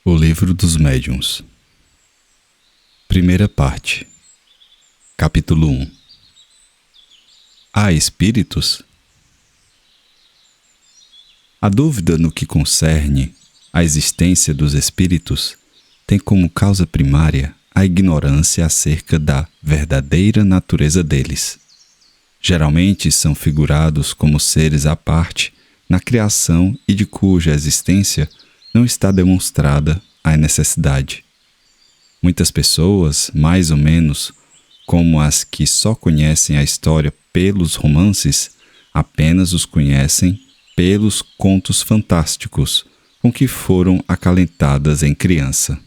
O Livro dos Médiuns. Primeira parte. Capítulo 1. Há espíritos? A dúvida no que concerne à existência dos espíritos tem como causa primária a ignorância acerca da verdadeira natureza deles. Geralmente são figurados como seres à parte na criação e de cuja existência não está demonstrada a necessidade. Muitas pessoas, mais ou menos, como as que só conhecem a história pelos romances, apenas os conhecem pelos contos fantásticos com que foram acalentadas em criança.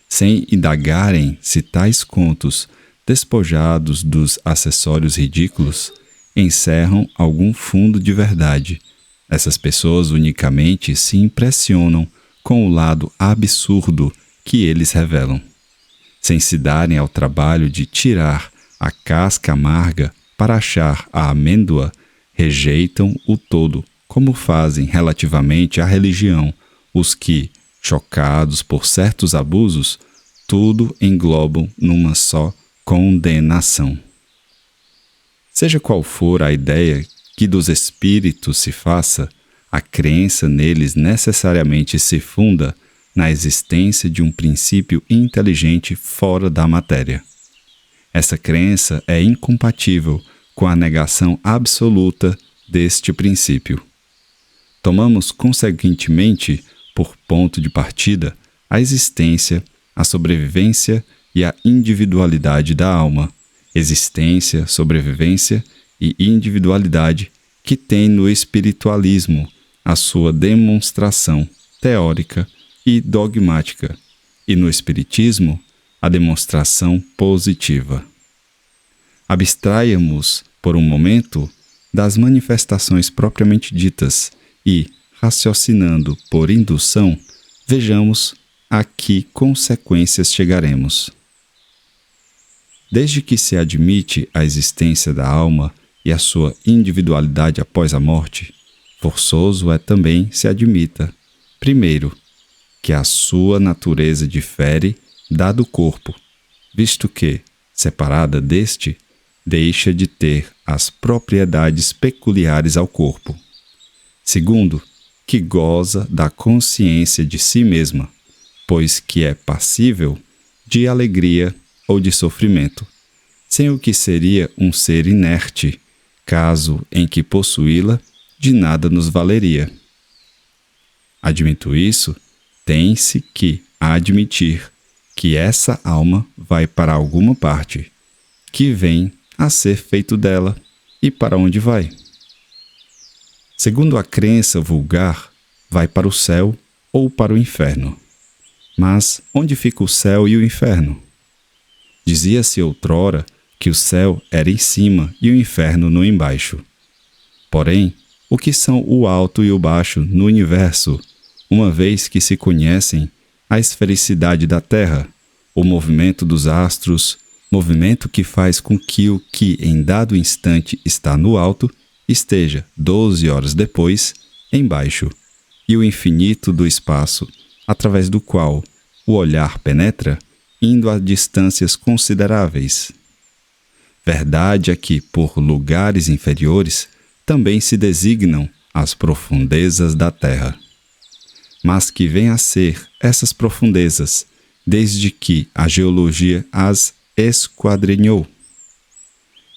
Sem indagarem se tais contos, despojados dos acessórios ridículos, encerram algum fundo de verdade, essas pessoas unicamente se impressionam com o lado absurdo que eles revelam. Sem se darem ao trabalho de tirar a casca amarga para achar a amêndoa, rejeitam o todo, como fazem relativamente à religião os que, chocados por certos abusos, tudo englobam numa só condenação. Seja qual for a ideia que dos espíritos se faça, a crença neles necessariamente se funda na existência de um princípio inteligente fora da matéria. Essa crença é incompatível com a negação absoluta deste princípio. Tomamos, consequentemente, por ponto de partida, a existência, a sobrevivência e a individualidade da alma, existência, sobrevivência e individualidade que tem no espiritualismo a sua demonstração teórica e dogmática, e no espiritismo a demonstração positiva. Abstraiamos por um momento das manifestações propriamente ditas e, raciocinando por indução, vejamos a que consequências chegaremos. Desde que se admite a existência da alma e a sua individualidade após a morte, forçoso é também se admita, primeiro, que a sua natureza difere da do corpo, visto que, separada deste, deixa de ter as propriedades peculiares ao corpo. Segundo, que goza da consciência de si mesma, pois que é passível de alegria ou de sofrimento, sem o que seria um ser inerte, caso em que possuí-la de nada nos valeria. Admito isso, tem-se que admitir que essa alma vai para alguma parte, que vem a ser feito dela e para onde vai. Segundo a crença vulgar, vai para o céu ou para o inferno. Mas onde fica o céu e o inferno? Dizia-se outrora que o céu era em cima e o inferno no embaixo. Porém, o que são o alto e o baixo no universo, uma vez que se conhecem a esfericidade da Terra, o movimento dos astros, movimento que faz com que o que em dado instante está no alto esteja 12 horas depois embaixo, e o infinito do espaço, através do qual o olhar penetra, indo a distâncias consideráveis. Verdade é que, por lugares inferiores, também se designam as profundezas da terra. Mas que vêm a ser essas profundezas, desde que a geologia as esquadrinhou?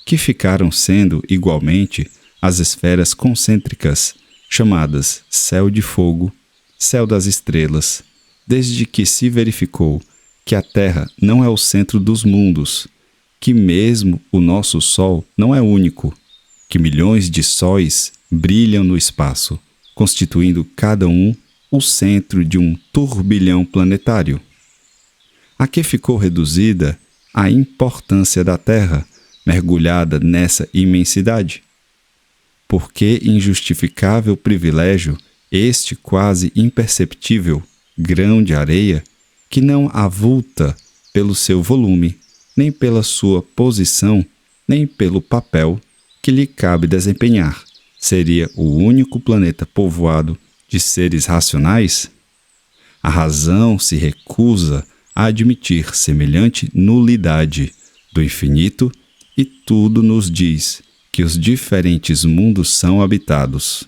Que ficaram sendo, igualmente, as esferas concêntricas, chamadas céu de fogo, céu das estrelas, desde que se verificou que a Terra não é o centro dos mundos, que mesmo o nosso Sol não é único, que milhões de sóis brilham no espaço, constituindo cada um o centro de um turbilhão planetário. A que ficou reduzida a importância da Terra, mergulhada nessa imensidade? Por que injustificável privilégio este quase imperceptível grão de areia que não avulta pelo seu volume, nem pela sua posição, nem pelo papel que lhe cabe desempenhar, seria o único planeta povoado de seres racionais? A razão se recusa a admitir semelhante nulidade do infinito e tudo nos diz que os diferentes mundos são habitados.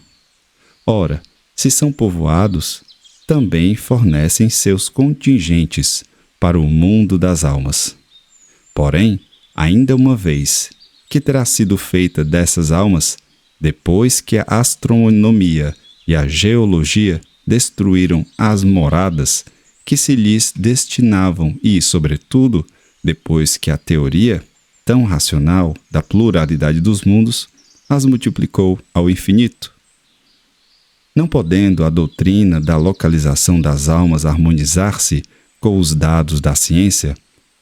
Ora, se são povoados, também fornecem seus contingentes para o mundo das almas. Porém, ainda uma vez, que terá sido feita dessas almas, depois que a astronomia e a geologia destruíram as moradas que se lhes destinavam e, sobretudo, depois que a teoria, tão racional da pluralidade dos mundos, as multiplicou ao infinito? Não podendo a doutrina da localização das almas harmonizar-se com os dados da ciência,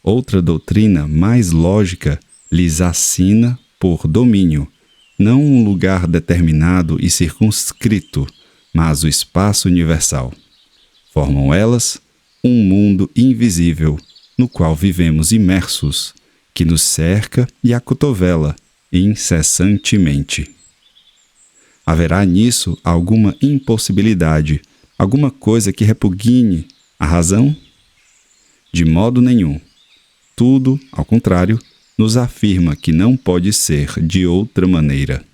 outra doutrina mais lógica lhes assina por domínio, não um lugar determinado e circunscrito, mas o espaço universal. Formam elas um mundo invisível, no qual vivemos imersos, que nos cerca e acotovela incessantemente. Haverá nisso alguma impossibilidade, alguma coisa que repugne a razão? De modo nenhum. Tudo, ao contrário, nos afirma que não pode ser de outra maneira.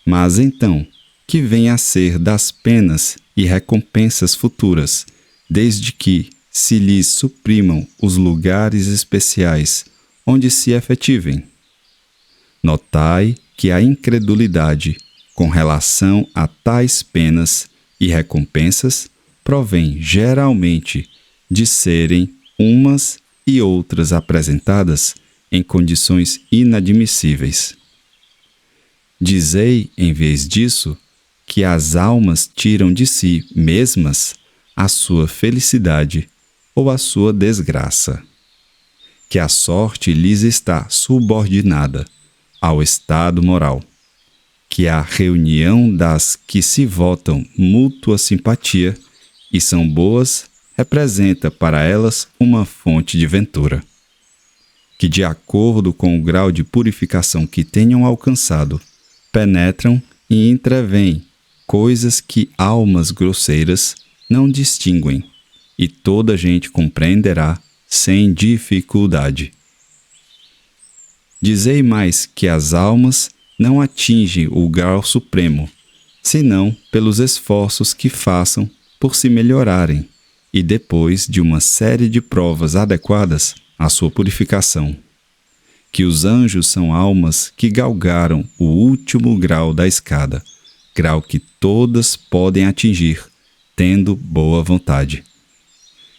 Mas então, que vem a ser das penas e recompensas futuras, desde que se lhes suprimam os lugares especiais onde se efetivem? Notai que a incredulidade com relação a tais penas e recompensas provém geralmente de serem umas e outras apresentadas em condições inadmissíveis. Dizei, em vez disso, que as almas tiram de si mesmas a sua felicidade ou a sua desgraça, que a sorte lhes está subordinada ao estado moral, que a reunião das que se votam mútua simpatia e são boas representa para elas uma fonte de ventura, que de acordo com o grau de purificação que tenham alcançado, penetram e entrevêm coisas que almas grosseiras não distinguem, e toda a gente compreenderá sem dificuldade. Dizei mais que as almas não atingem o grau supremo, senão pelos esforços que façam por se melhorarem, e depois de uma série de provas adequadas à sua purificação. Que os anjos são almas que galgaram o último grau da escada, grau que todas podem atingir, tendo boa vontade.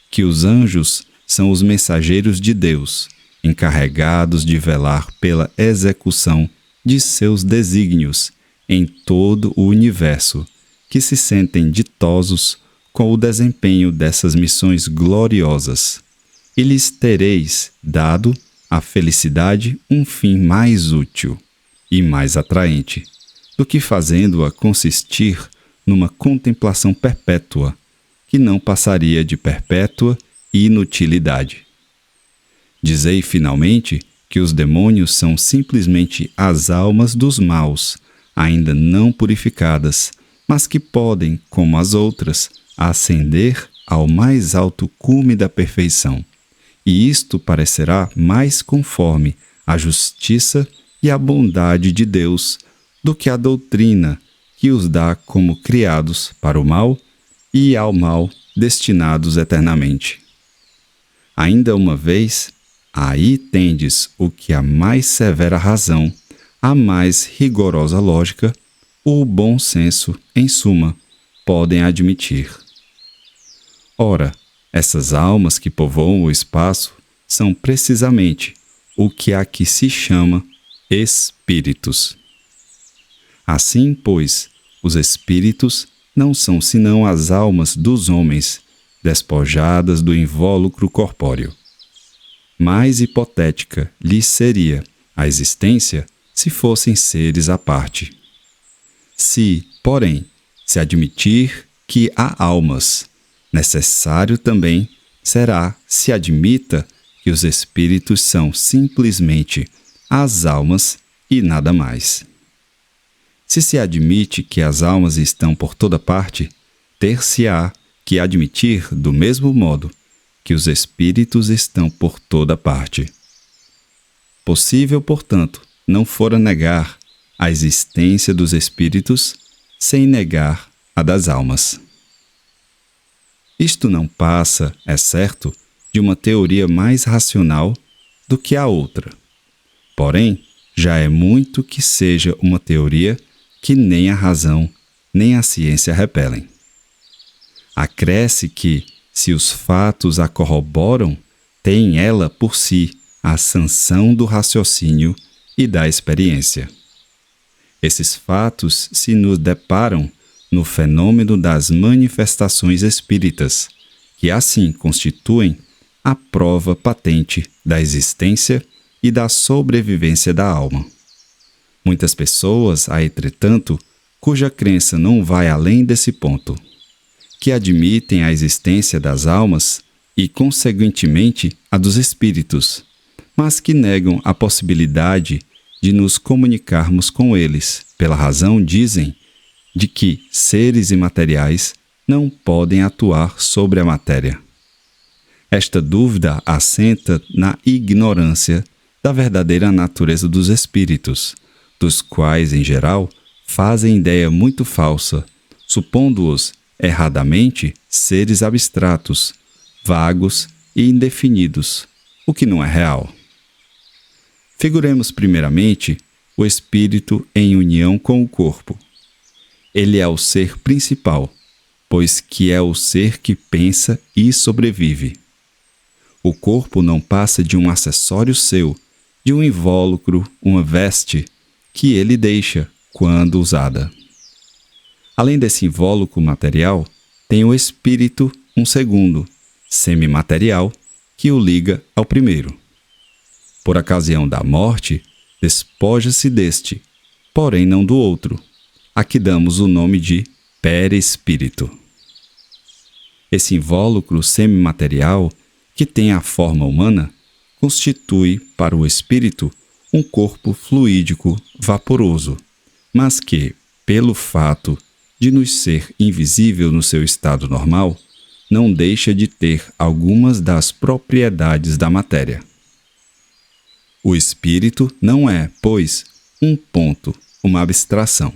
Que os anjos são os mensageiros de Deus, encarregados de velar pela execução de seus desígnios em todo o universo, que se sentem ditosos com o desempenho dessas missões gloriosas, e lhes tereis dado a felicidade um fim mais útil e mais atraente, do que fazendo-a consistir numa contemplação perpétua, que não passaria de perpétua inutilidade. Dizei, finalmente, que os demônios são simplesmente as almas dos maus, ainda não purificadas, mas que podem, como as outras, ascender ao mais alto cume da perfeição. E isto parecerá mais conforme a justiça e a bondade de Deus do que a doutrina que os dá como criados para o mal e ao mal destinados eternamente. Ainda uma vez, aí tendes o que a mais severa razão, a mais rigorosa lógica, o bom senso, em suma, podem admitir. Ora, essas almas que povoam o espaço são precisamente o que aqui se chama espíritos. Assim, pois, os espíritos não são senão as almas dos homens, despojadas do invólucro corpóreo. Mais hipotética lhes seria a existência se fossem seres à parte. Se, porém, se admitir que há almas, necessário também será se admita que os espíritos são simplesmente as almas e nada mais. Se admite que as almas estão por toda parte, ter-se-á que admitir, do mesmo modo, que os espíritos estão por toda parte. Possível, portanto, não fora negar a existência dos espíritos sem negar a das almas. Isto não passa, é certo, de uma teoria mais racional do que a outra. Porém, já é muito que seja uma teoria que nem a razão nem a ciência repelem. Acresce que, se os fatos a corroboram, tem ela por si a sanção do raciocínio e da experiência. Esses fatos se nos deparam no fenômeno das manifestações espíritas, que assim constituem a prova patente da existência e da sobrevivência da alma. Muitas pessoas, há, entretanto, cuja crença não vai além desse ponto, que admitem a existência das almas e, conseguintemente, a dos espíritos, mas que negam a possibilidade de nos comunicarmos com eles, pela razão, dizem, de que seres imateriais não podem atuar sobre a matéria. Esta dúvida assenta na ignorância da verdadeira natureza dos espíritos, dos quais, em geral, fazem ideia muito falsa, supondo-os, erradamente, seres abstratos, vagos e indefinidos, o que não é real. Figuremos primeiramente o espírito em união com o corpo. Ele é o ser principal, pois que é o ser que pensa e sobrevive. O corpo não passa de um acessório seu, de um invólucro, uma veste, que ele deixa quando usada. Além desse invólucro material, tem o espírito, um segundo, semimaterial, que o liga ao primeiro. Por ocasião da morte, despoja-se deste, porém não do outro, a que damos o nome de perispírito. Esse invólucro semimaterial, que tem a forma humana, constitui para o espírito um corpo fluídico vaporoso, mas que, pelo fato de nos ser invisível no seu estado normal, não deixa de ter algumas das propriedades da matéria. O espírito não é, pois, um ponto, uma abstração.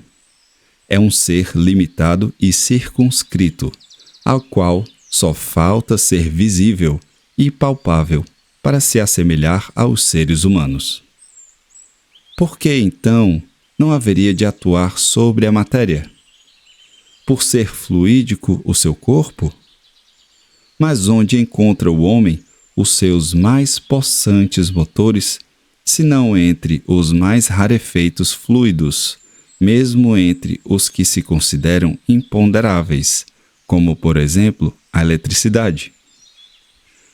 É um ser limitado e circunscrito, ao qual só falta ser visível e palpável para se assemelhar aos seres humanos. Por que, então, não haveria de atuar sobre a matéria? Por ser fluídico o seu corpo? Mas onde encontra o homem os seus mais possantes motores, senão entre os mais rarefeitos fluidos, mesmo entre os que se consideram imponderáveis, como, por exemplo, a eletricidade?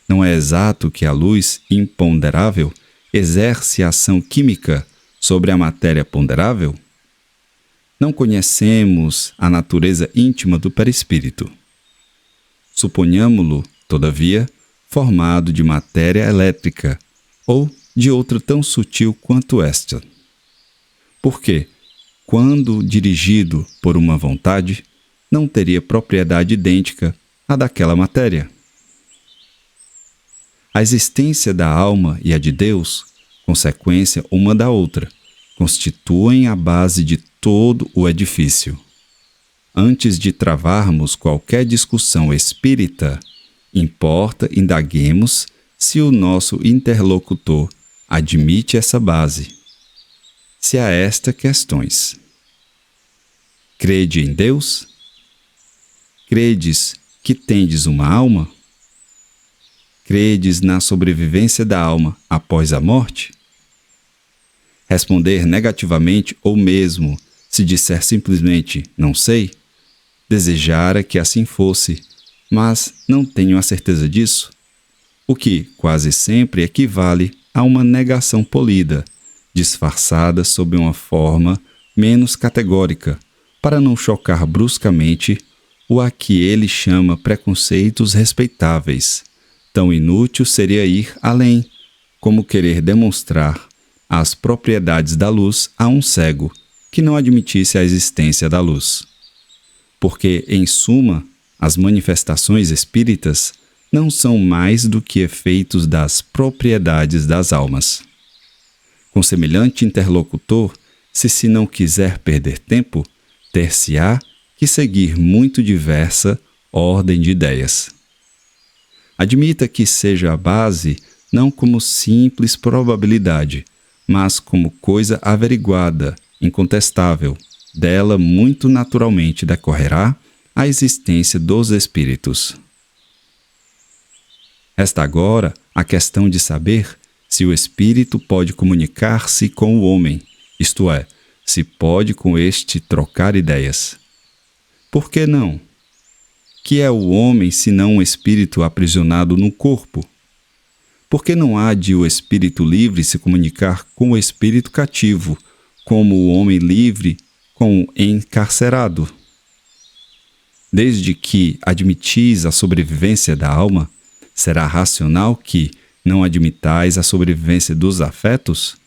Não é exato que a luz imponderável exerce ação química sobre a matéria ponderável? Não conhecemos a natureza íntima do perispírito. Suponhamo-lo, todavia, formado de matéria elétrica ou de outra tão sutil quanto esta. Porque, quando dirigido por uma vontade, não teria propriedade idêntica à daquela matéria. A existência da alma e a de Deus, consequência uma da outra, constituem a base de todo o edifício. Antes de travarmos qualquer discussão espírita, importa indaguemos se o nosso interlocutor admite essa base. Se há estas questões: crede em Deus? Credes que tendes uma alma? Credes na sobrevivência da alma após a morte? Responder negativamente ou mesmo, se disser simplesmente não sei, desejara que assim fosse, mas não tenho a certeza disso, o que quase sempre equivale a uma negação polida, disfarçada sob uma forma menos categórica, para não chocar bruscamente o a que ele chama preconceitos respeitáveis. Tão inútil seria ir além, como querer demonstrar as propriedades da luz a um cego que não admitisse a existência da luz. Porque, em suma, As manifestações espíritas não são mais do que efeitos das propriedades das almas. Com semelhante interlocutor, se não quiser perder tempo, ter-se-á que seguir muito diversa ordem de ideias. Admita que seja a base não como simples probabilidade, mas como coisa averiguada, incontestável. Dela muito naturalmente decorrerá a existência dos espíritos. Resta agora a questão de saber se o espírito pode comunicar-se com o homem, isto é, se pode com este trocar ideias. Por que não? Que é o homem senão um espírito aprisionado no corpo? Por que não há de o espírito livre se comunicar com o espírito cativo, como o homem livre com o encarcerado? Desde que admitis a sobrevivência da alma, será racional que não admitais a sobrevivência dos afetos?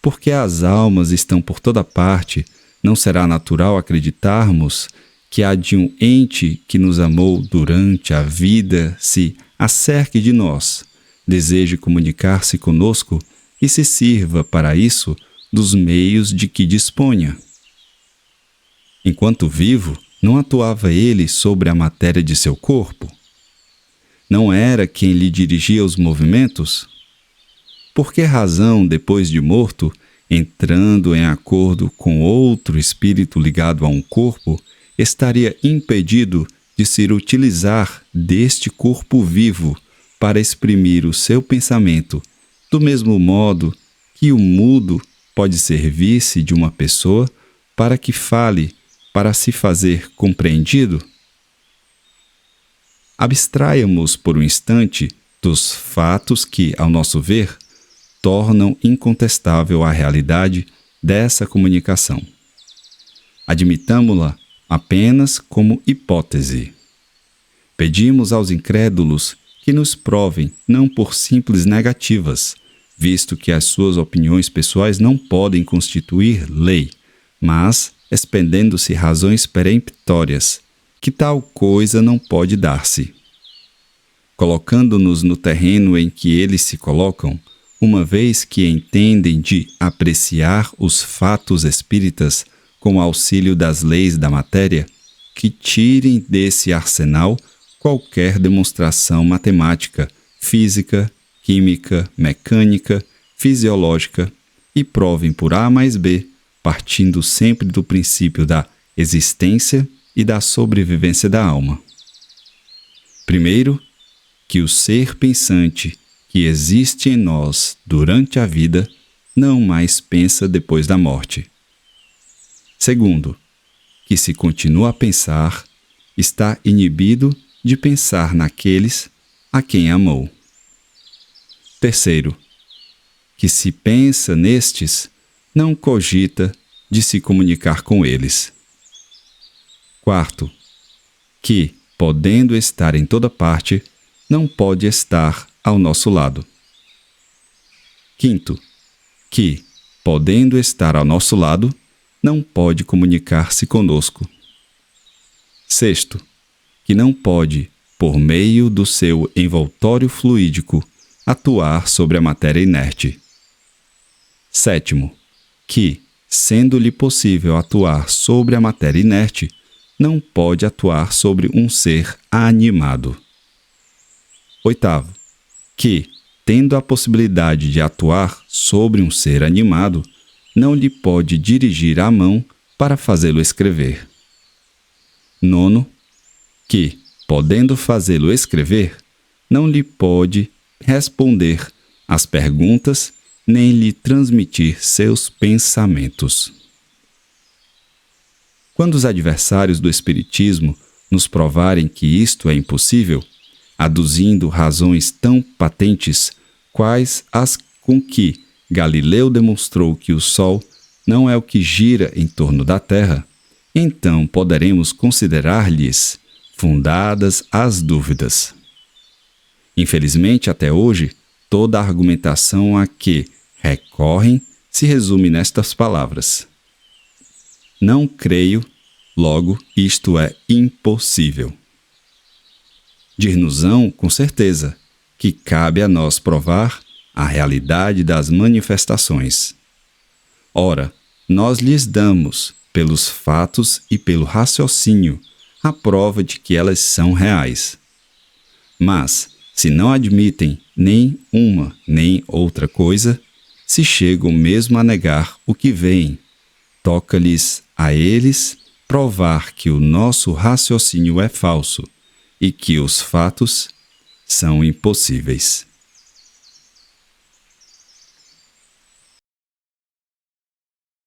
Porque as almas estão por toda parte, não será natural acreditarmos que há de um ente que nos amou durante a vida se acerque de nós, deseje comunicar-se conosco e se sirva para isso dos meios de que disponha. Enquanto vivo, não atuava ele sobre a matéria de seu corpo? Não era quem lhe dirigia os movimentos? Por que razão, depois de morto, entrando em acordo com outro espírito ligado a um corpo, estaria impedido de se utilizar deste corpo vivo para exprimir o seu pensamento, do mesmo modo que o mudo pode servir-se de uma pessoa para que fale, para se fazer compreendido? Abstraíamos por um instante dos fatos que, ao nosso ver, tornam incontestável a realidade dessa comunicação. Admitamo-la apenas como hipótese. Pedimos aos incrédulos que nos provem não por simples negativas, visto que as suas opiniões pessoais não podem constituir lei, mas expendendo-se razões peremptórias, que tal coisa não pode dar-se. Colocando-nos no terreno em que eles se colocam, uma vez que entendem de apreciar os fatos espíritas com o auxílio das leis da matéria, que tirem desse arsenal qualquer demonstração matemática, física, química, mecânica, fisiológica e provem por A mais B, partindo sempre do princípio da existência e da sobrevivência da alma. Primeiro, que o ser pensante que existe em nós durante a vida não mais pensa depois da morte. Segundo, que se continua a pensar, está inibido de pensar naqueles a quem amou. Terceiro, que se pensa nestes, não cogita de se comunicar com eles. Quarto, que, podendo estar em toda parte, não pode estar ao nosso lado. Quinto, que, podendo estar ao nosso lado, não pode comunicar-se conosco. Sexto, que não pode, por meio do seu envoltório fluídico, atuar sobre a matéria inerte. Sétimo, que, sendo-lhe possível atuar sobre a matéria inerte, não pode atuar sobre um ser animado. Oitavo, que, tendo a possibilidade de atuar sobre um ser animado, não lhe pode dirigir a mão para fazê-lo escrever. Nono, que, podendo fazê-lo escrever, não lhe pode responder às perguntas nem lhe transmitir seus pensamentos. Quando os adversários do Espiritismo nos provarem que isto é impossível, aduzindo razões tão patentes quais as com que Galileu demonstrou que o Sol não é o que gira em torno da Terra, então poderemos considerar-lhes fundadas as dúvidas. Infelizmente, até hoje, toda a argumentação a que recorrem se resume nestas palavras: não creio, logo isto é impossível. Dir-nos-ão, com certeza, que cabe a nós provar a realidade das manifestações. Ora, nós lhes damos, pelos fatos e pelo raciocínio, a prova de que elas são reais. Mas, se não admitem nem uma nem outra coisa, se chegam mesmo a negar o que veem, toca-lhes a eles provar que o nosso raciocínio é falso e que os fatos são impossíveis.